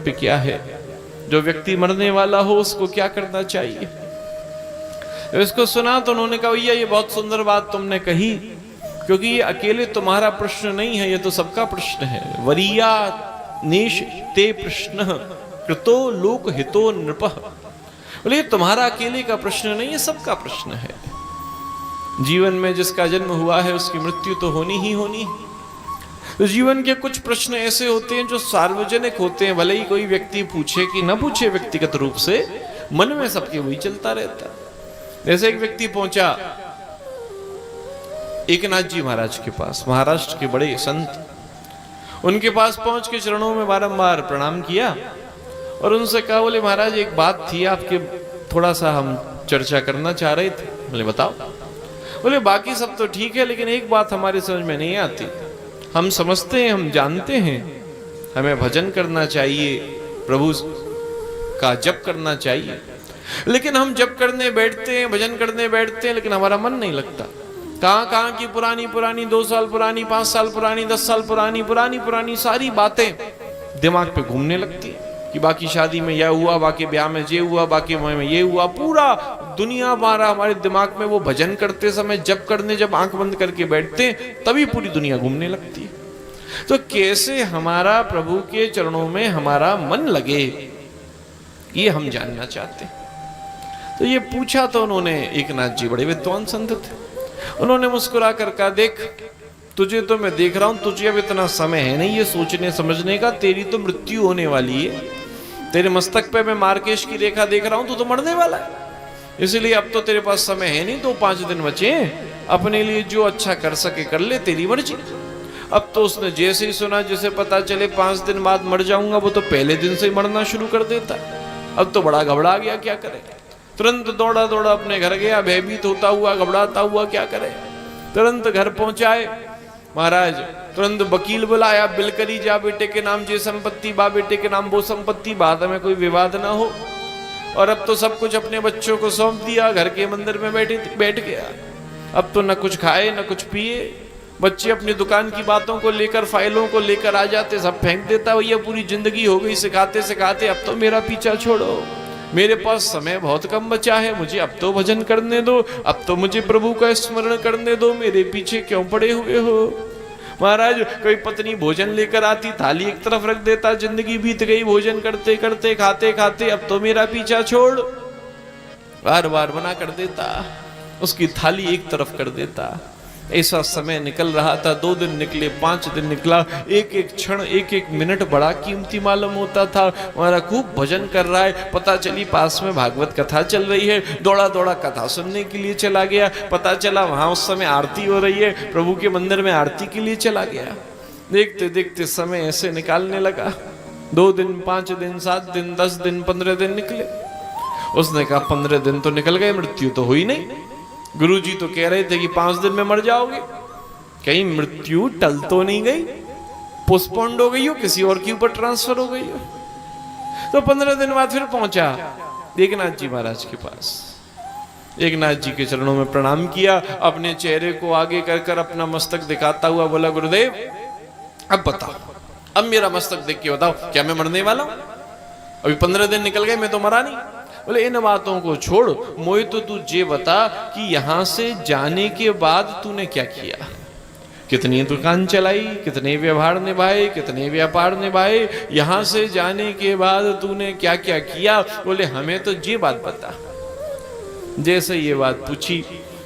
कर्तव्य क्या है, जो व्यक्ति मरने वाला हो उसको क्या करना चाहिए। इसको सुना तो उन्होंने कहा भैया ये बहुत सुंदर बात तुमने कही, क्योंकि ये अकेले तुम्हारा प्रश्न नहीं है, ये तो सबका प्रश्न है। वरीया नेश ते प्रश्न कृतो लोक हितो नृपः। बोले तुम्हारा अकेले का प्रश्न नहीं है, सबका प्रश्न है। जीवन में जिसका जन्म हुआ है उसकी मृत्यु तो होनी ही होनी है। तो जीवन के कुछ प्रश्न ऐसे होते हैं जो सार्वजनिक होते हैं, भले ही कोई व्यक्ति पूछे कि न पूछे, व्यक्तिगत रूप से मन में सबके वही चलता रहता। जैसे एक व्यक्ति पहुंचा एकनाथ जी महाराज के पास, महाराष्ट्र के बड़े संत, उनके पास पहुंच के चरणों में बारंबार प्रणाम किया और उनसे कहा, बोले महाराज एक बात थी आपके, थोड़ा सा हम चर्चा करना चाह रहे थे। बोले बताओ। बोले बाकी सब तो ठीक है, लेकिन एक बात हमारी समझ में नहीं आती। हम समझते हैं, हम जानते हैं हमें भजन करना चाहिए, प्रभु का जप करना चाहिए, लेकिन हम जप करने बैठते हैं, भजन करने बैठते हैं, लेकिन हमारा मन नहीं लगता। कहां की पुरानी 2 साल पुरानी, 5 साल पुरानी, 10 साल पुरानी सारी बातें दिमाग पे घूमने लगती है कि बाकी शादी में यह हुआ, बाकी ब्याह में ये हुआ, बाकी में ये हुआ, पूरा दुनिया मारा हमारे दिमाग में। वो भजन करते समय, जप करने जब आंख बंद करके बैठते हैं तभी पूरी दुनिया घूमने लगती है। तो कैसे हमारा प्रभु के चरणों में हमारा मन लगे, ये हम जानना चाहते हैं। तो ये पूछा तो उन्होंने, एकनाथ जी बड़े विद्वान संत थे, उन्होंने मुस्कुरा कर कहा, देख तुझे तो मैं देख रहा हूं, तुझे अब इतना समय है नहीं ये सोचने समझने का, तेरी तो मृत्यु होने वाली है। तेरे मस्तक पे मैं मार्केश की रेखा देख रहा हूं, तू तो मरने वाला है, इसलिए अब तो तेरे पास समय है नहीं, तो 5 दिन बचे, अपने लिए जो अच्छा कर सके कर ले, तेरी मर्जी। अब तो उसने जैसे ही सुना, जैसे पता चले 5 दिन बाद मर जाऊंगा, वो तो पहले दिन से ही मरना शुरू कर देता। अब तो बड़ा घबरा गया, क्या करे। तुरंत दौड़ा अपने घर गया, भयभीत होता हुआ, घबराता हुआ, क्या करे। तुरंत घर पहुंचाए महाराज, तुरंत वकील बुलाया, बिल करी जा बेटे के नाम ये संपत्ति, बा बेटे के नाम वो संपत्ति, बाद में कोई विवाद ना हो। और अब तो सब कुछ अपने बच्चों को सौंप दिया, घर के मंदिर में बैठ गया। अब तो न कुछ खाए न कुछ पिए, बच्चे अपनी दुकान की बातों को लेकर, फाइलों को लेकर आ जाते, सब फेंक देता। भैया पूरी जिंदगी हो गई सिखाते सिखाते, अब तो मेरा पीछा छोड़ो, मेरे पास समय बहुत कम बचा है, मुझे अब तो भजन करने दो, अब तो मुझे प्रभु का स्मरण करने दो, मेरे पीछे क्यों पड़े हुए हो। महाराज कोई पत्नी भोजन लेकर आती, थाली एक तरफ रख देता, जिंदगी बीत गई भोजन करते करते, खाते खाते, अब तो मेरा पीछा छोड़, बार बार मना कर देता, उसकी थाली एक तरफ कर देता। ऐसा समय निकल रहा था, 2 दिन निकले, 5 दिन निकला, एक एक क्षण, एक एक मिनट बड़ा कीमती मालूम होता था। हमारा खूब भजन कर रहा है, पता चली पास में भागवत कथा चल रही है, दौड़ा कथा सुनने के लिए चला गया, पता चला वहां उस समय आरती हो रही है, प्रभु के मंदिर में आरती के लिए चला गया। देखते देखते समय ऐसे निकालने लगा, 2 दिन, 5 दिन, 7 दिन, 10 दिन, 15 दिन निकले। उसने कहा 15 दिन तो निकल गए, मृत्यु तो हुई नहीं। गुरुजी तो कह रहे थे कि 5 दिन में मर जाओगे, कहीं मृत्यु टल तो नहीं गई, पोस्टपोन्ड हो गई हो, किसी और के ऊपर ट्रांसफर हो गई हो। तो 15 दिन बाद फिर पहुंचा एकनाथ जी महाराज के पास। एकनाथ जी के चरणों में प्रणाम किया, अपने चेहरे को आगे कर कर अपना मस्तक दिखाता हुआ बोला, गुरुदेव अब बताओ, अब मेरा मस्तक देख के बताओ, क्या मैं मरने वाला हूं? अभी 15 दिन निकल गए, मैं तो मरा नहीं। बोले इन बातों को छोड़, मोए तो तू ये बता कि यहां से जाने के बाद तूने क्या किया, कितनी दुकान चलाई, कितने व्यवहार निभाए, कितने व्यापार निभाए, यहां से जाने के बाद तूने क्या क्या किया। बोले हमें तो ये बात बता। जैसे ये बात पूछी,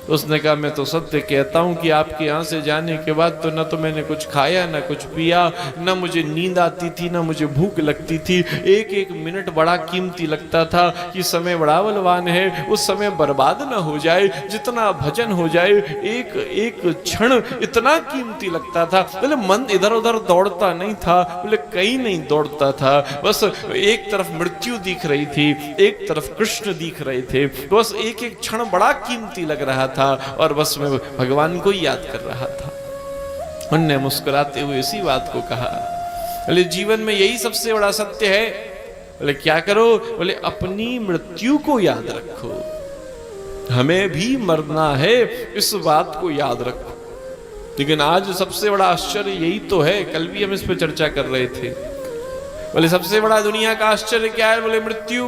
उसने कहा मैं तो सत्य कहता हूं कि आपके यहाँ से जाने के बाद तो न तो मैंने कुछ खाया, न कुछ पिया, न मुझे नींद आती थी, न मुझे भूख लगती थी। एक एक मिनट बड़ा कीमती लगता था कि समय बड़ा बलवान है, उस समय बर्बाद न हो जाए, जितना भजन हो जाए, एक एक क्षण इतना कीमती लगता था। बोले मन इधर उधर दौड़ता नहीं था, बोले कहीं नहीं दौड़ता था, बस एक तरफ मृत्यु दिख रही थी, एक तरफ कृष्ण दिख रहे थे, बस एक एक क्षण बड़ा कीमती लग रहा था और बस मैं भगवान को ही याद कर रहा था। उनने मुस्कुराते हुए इसी बात को कहा। बोले जीवन में यही सबसे बड़ा सत्य है। बोले क्या करो? बोले अपनी मृत्यु को याद रखो, हमें भी मरना है, इस बात को याद रखो। लेकिन आज सबसे बड़ा आश्चर्य यही तो है, कल भी हम इस पर चर्चा कर रहे थे, बोले सबसे बड़ा दुनिया का आश्चर्य क्या है? बोले मृत्यु।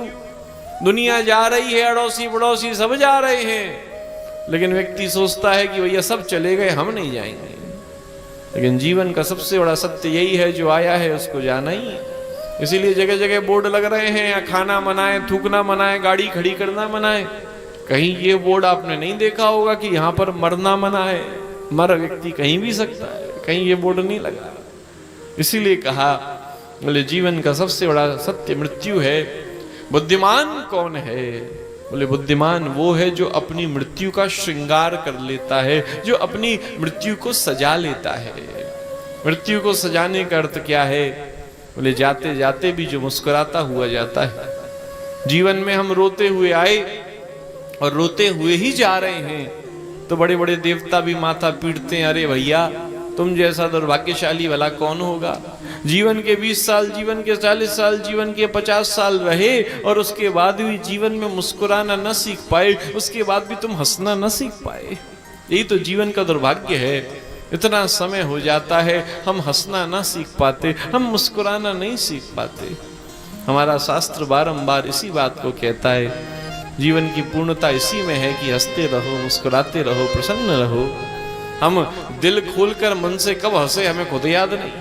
दुनिया जा रही है, अड़ोसी पड़ोसी सब जा रहे हैं, लेकिन व्यक्ति सोचता है कि भैया सब चले गए, हम नहीं जाएंगे। लेकिन जीवन का सबसे बड़ा सत्य यही है, जो आया है उसको जाना ही है। इसीलिए जगह जगह बोर्ड लग रहे हैं, या खाना मना है, थूकना मना है, गाड़ी खड़ी करना मना है। कहीं ये बोर्ड आपने नहीं देखा होगा कि यहाँ पर मरना मना है। मर व्यक्ति कहीं भी सकता है, कहीं ये बोर्ड नहीं लगा। इसीलिए कहा, बोले जीवन का सबसे बड़ा सत्य मृत्यु है। बुद्धिमान कौन है? बोले बुद्धिमान वो है जो अपनी मृत्यु का श्रृंगार कर लेता है, जो अपनी मृत्यु को सजा लेता है। मृत्यु को सजाने का अर्थ क्या है? बोले जाते जाते भी जो मुस्कुराता हुआ जाता है। जीवन में हम रोते हुए आए और रोते हुए ही जा रहे हैं, तो बड़े बड़े देवता भी माथा पीटते हैं, अरे भैया तुम जैसा दुर्भाग्यशाली भला कौन होगा। जीवन के 20 साल, जीवन के 40 साल, जीवन के 50 साल रहे और उसके बाद भी जीवन में मुस्कुराना न सीख पाए, उसके बाद भी तुम हंसना न सीख पाए। यही तो जीवन का दुर्भाग्य है। इतना समय हो जाता है, हम हंसना ना सीख पाते, हम मुस्कुराना नहीं सीख पाते। हमारा शास्त्र बारंबार इसी बात को कहता है, जीवन की पूर्णता इसी में है कि हंसते रहो, मुस्कुराते रहो, प्रसन्न रहो। हम दिल खोलकर मन से कब हंसे हमें खुद याद नहीं।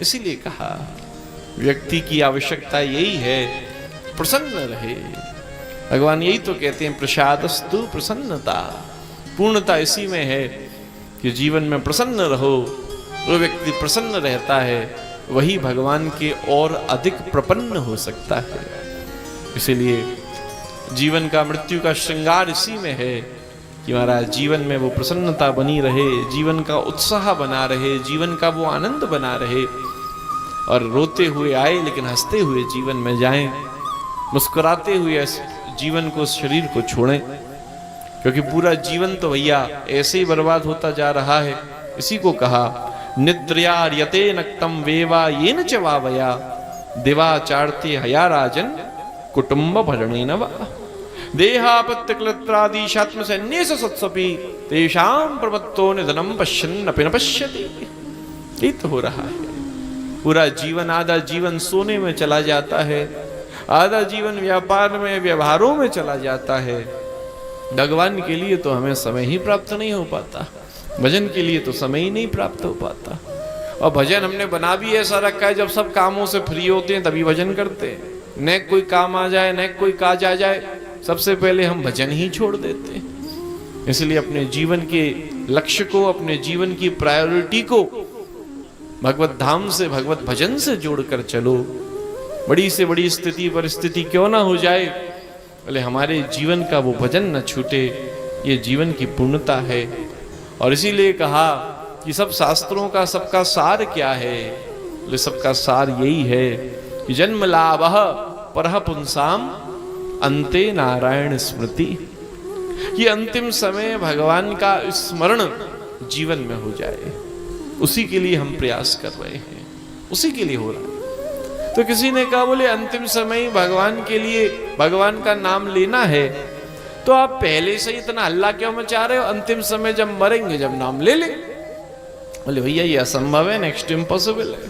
इसीलिए कहा व्यक्ति की आवश्यकता यही है, प्रसन्न रहे। भगवान यही तो कहते हैं, प्रसादस्तु प्रसन्नता। पूर्णता इसी में है कि जीवन में प्रसन्न रहो। वो व्यक्ति प्रसन्न रहता है, वही भगवान के और अधिक प्रपन्न हो सकता है। इसीलिए जीवन का मृत्यु का श्रृंगार इसी में है कि महाराज जीवन में वो प्रसन्नता बनी रहे, जीवन का उत्साह बना रहे, जीवन का वो आनंद बना रहे। और रोते हुए आए लेकिन हंसते हुए जीवन में जाएं, मुस्कुराते हुए जीवन को, शरीर को छोड़ें। क्योंकि पूरा जीवन तो भैया ऐसे ही बर्बाद होता जा रहा है। इसी को कहा, निद्रया यते नक्तम वेवा येन च वावया दिवाचारते हया राजन कुटुंब भरणेन वा देहापत्यक्लत्रादि शात्म सन्नेस सत्सपि तेषां प्रमत्तो निधनम पश्यन् अपि न पश्यति। ये तो हो रहा है। पूरा जीवन, आधा जीवन सोने में चला जाता है, आधा जीवन व्यापार में, व्यवहारों में चला जाता है। भगवान के लिए तो हमें समय ही प्राप्त नहीं हो पाता, भजन के लिए तो समय ही नहीं प्राप्त हो पाता। और भजन हमने बना भी ऐसा रखा है, जब सब कामों से फ्री होते हैं तभी भजन करते हैं। न कोई काम आ जाए, न कोई काज आ जाए, सबसे पहले हम भजन ही छोड़ देते हैं। इसलिए अपने जीवन के लक्ष्य को, अपने जीवन की प्रायोरिटी को भगवत धाम से, भगवत भजन से जोड़कर चलो। बड़ी से बड़ी स्थिति परिस्थिति क्यों ना हो जाए, बोले हमारे जीवन का वो भजन न छूटे। ये जीवन की पूर्णता है। और इसीलिए कहा कि सब शास्त्रों का सबका सार क्या है? बोले सबका सार यही है कि जन्म लाभः परः पुंसाम अंते नारायण स्मृति। ये अंतिम समय भगवान का स्मरण जीवन में हो जाए, उसी के लिए हम प्रयास कर रहे हैं, उसी के लिए हो रहा है। तो किसी ने कहा, बोले अंतिम समय भगवान के लिए, भगवान का नाम लेना है, तो आप पहले से इतना हल्ला क्यों मचा रहे हो? अंतिम समय जब मरेंगे, जब नाम ले लें। बोले भैया ये असंभव है, नेक्स्ट इम्पॉसिबल है।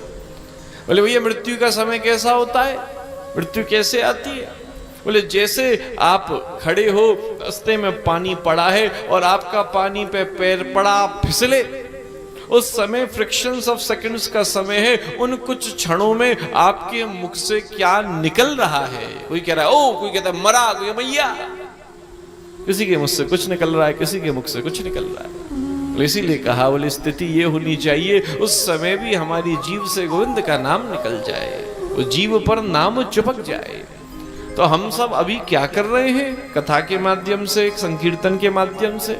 बोले भैया मृत्यु का समय कैसा होता है, मृत्यु कैसे आती है? बोले जैसे आप खड़े हो, रास्ते में पानी पड़ा है और आपका पानी पे पैर पड़ा, आप फिसले, उस समय फ्रिक्शंस ऑफ सेकंड्स का समय है। उन कुछ क्षणों में आपके मुख से क्या निकल रहा है? कोई कह रहा है ओ, कोई कहता है मरा, कोई भैया, किसी के मुख से कुछ निकल रहा है, किसी के मुख से कुछ निकल रहा है। इसीलिए कहा, बोले स्थिति ये होनी चाहिए उस समय भी हमारी जीव से गोविंद का नाम निकल जाए, वो जीव पर नाम चिपक जाए। तो हम सब अभी क्या कर रहे हैं? कथा के माध्यम से, संकीर्तन के माध्यम से,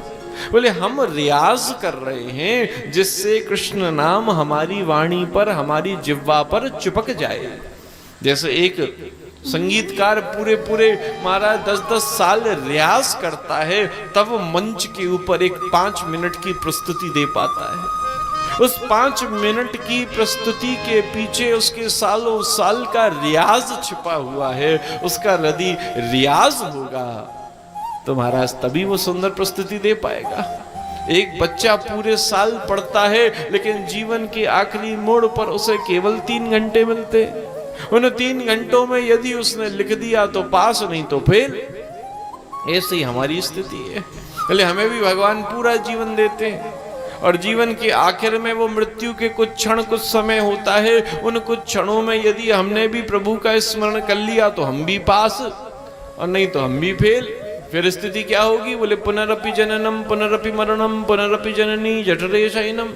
बोले हम रियाज कर रहे हैं जिससे कृष्ण नाम हमारी वाणी पर, हमारी जिह्वा पर चिपक जाए। जैसे एक संगीतकार पूरे पूरे महाराज 10-10 साल रियाज करता है, तब मंच के ऊपर एक 5 मिनट की प्रस्तुति दे पाता है। उस 5 मिनट की प्रस्तुति के पीछे उसके सालों साल का रियाज छिपा हुआ है। उसका यदि रियाज होगा तो महाराज तभी वो सुंदर प्रस्तुति दे पाएगा। एक बच्चा पूरे साल पढ़ता है, लेकिन जीवन के आखिरी मोड़ पर उसे केवल 3 घंटे मिलते। उन 3 घंटों में यदि उसने लिख दिया तो पास, नहीं तो फेल। ऐसे ही हमारी स्थिति है। पहले हमें भी भगवान पूरा जीवन देते हैं और जीवन के आखिर में वो मृत्यु के कुछ क्षण, कुछ समय होता है। उन कुछ क्षणों में यदि हमने भी प्रभु का स्मरण कर लिया तो हम भी पास, और नहीं तो हम भी फेल। फिर स्थिति क्या होगी? बोले पुनरपि जननम पुनरपि मरणम पुनरपि जननी जठरे शयनम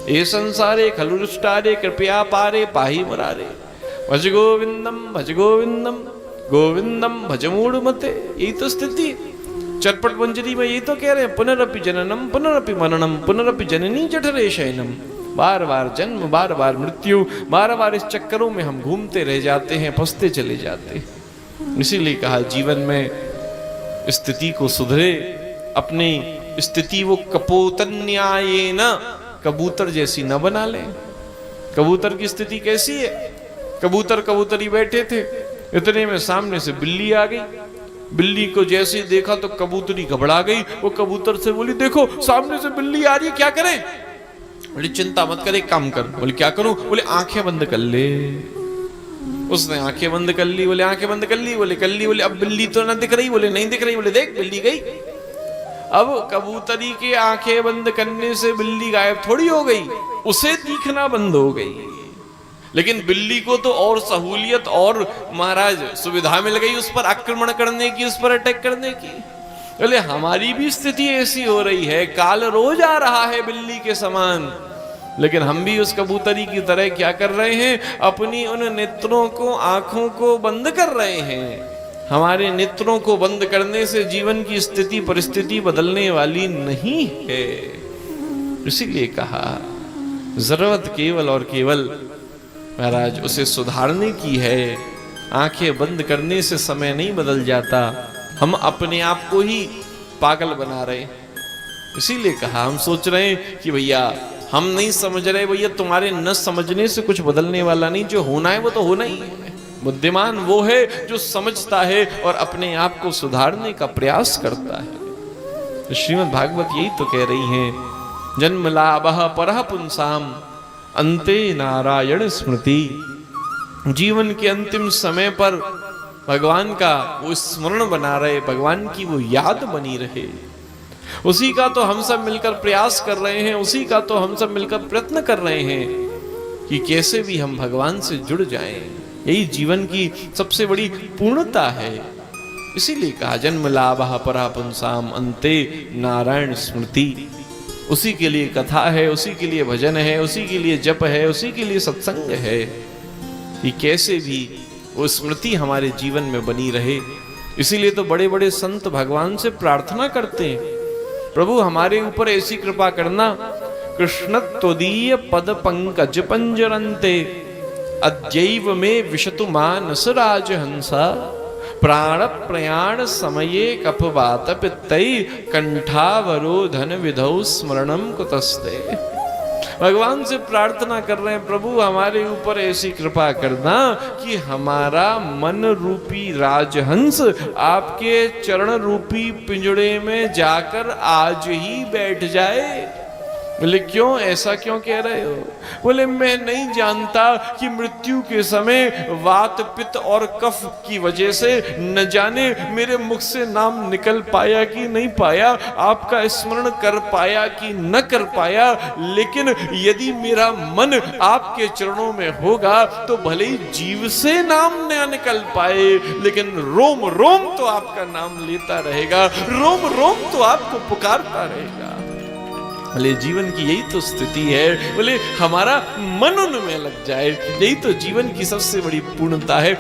ये संसारे खलुष्टारे कृपया पारे पाही मुरारे भज गोविंदम गोविंदम भज मूढ़मते। यही तो स्थिति चरपट मंजरी में यही तो कह रहे हैं, पुनरपि जननम पुनरपि मरणम पुनरपि जननी जठरे शयनम। बार बार जन्म, बार बार मृत्यु, बार बार इस चक्करों में हम घूमते रह जाते हैं, फंसते चले जाते हैं। इसीलिए कहा जीवन में स्थिति को सुधरे, अपनी स्थिति वो कपोतन्यायेन कबूतर जैसी न बना ले। कबूतर की स्थिति कैसी है? कबूतर कबूतरी बैठे थे, इतने में सामने से बिल्ली आ गई। बिल्ली को जैसे देखा तो कबूतरी घबरा गई। वो कबूतर से बोली, देखो सामने से बिल्ली आ रही है, क्या करें? बोली चिंता मत कर, एक काम कर। बोले क्या करूं? बोले आंखें बंद कर ले। उसने आंखें बंद कर ली। बोले आंखें बंद कर ली? बोले कर ली। बोले अब बिल्ली तो ना दिख रही? बोले नहीं दिख रही। बोले देख बिल्ली गई। अब कबूतरी के आंखें बंद करने से बिल्ली गायब थोड़ी हो गई, उसे दिखना बंद हो गई। लेकिन बिल्ली को तो और सहूलियत और महाराज सुविधा मिल गई उस पर आक्रमण करने की, उस पर अटैक करने की। बोले हमारी भी स्थिति ऐसी हो रही है, काल रोज आ रहा है बिल्ली के समान, लेकिन हम भी उस कबूतरी की तरह क्या कर रहे हैं? अपनी उन नेत्रों को, आंखों को बंद कर रहे हैं। हमारे नेत्रों को बंद करने से जीवन की स्थिति परिस्थिति बदलने वाली नहीं है। इसीलिए कहा जरूरत केवल और केवल महाराज उसे सुधारने की है। आंखें बंद करने से समय नहीं बदल जाता, हम अपने आप को ही पागल बना रहे। इसीलिए कहा हम सोच रहे हैं कि भैया हम नहीं समझ रहे। भैया तुम्हारे न समझने से कुछ बदलने वाला नहीं, जो होना है वो तो होना ही है। बुद्धिमान वो है जो समझता है और अपने आप को सुधारने का प्रयास करता है। श्रीमद् भागवत यही तो कह रही हैं, जन्म लाभः परः पुंसाम अंते नारायण स्मृति। जीवन के अंतिम समय पर भगवान का वो स्मरण बना रहे, भगवान की वो याद बनी रहे, उसी का तो हम सब मिलकर प्रयास कर रहे हैं, उसी का तो हम सब मिलकर प्रयत्न कर रहे हैं कि कैसे भी हम भगवान से जुड़ जाएं। यही जीवन की सबसे बड़ी पूर्णता है। इसीलिए कहा जन्म लाभः परः पुंसाम अंते नारायण स्मृति। उसी के लिए कथा है, उसी के लिए भजन है, उसी के लिए जप है, उसी के लिए सत्संग है कि कैसे भी वो स्मृति हमारे जीवन में बनी रहे। इसीलिए तो बड़े बड़े संत भगवान से प्रार्थना करते हैं, प्रभु हमारे ऊपर ऐसी कृपा करना, कृष्ण त्वदीय पद पंकज पंजरंते अद्यैव में विशतु मानस राजहंसा प्राण प्रयाण समये कपवात पित्तई कंठावरोधन विधौ स्मरणम कुतस्ते। भगवान से प्रार्थना कर रहे हैं, प्रभु हमारे ऊपर ऐसी कृपा करना कि हमारा मन रूपी राजहंस आपके चरण रूपी पिंजड़े में जाकर आज ही बैठ जाए। बोले क्यों, ऐसा क्यों कह रहे हो? बोले मैं नहीं जानता कि मृत्यु के समय वात पित्त और कफ की वजह से न जाने मेरे मुख से नाम निकल पाया कि नहीं पाया, आपका स्मरण कर पाया कि न कर पाया, लेकिन यदि मेरा मन आपके चरणों में होगा तो भले ही जीव से नाम न निकल पाए, लेकिन रोम रोम तो आपका नाम लेता रहेगा, रोम रोम तो आपको पुकारता रहेगा। बोले जीवन की यही तो स्थिति है। बोले हमारा मन उनमें लग जाए, यही तो जीवन की सबसे बड़ी पूर्णता है।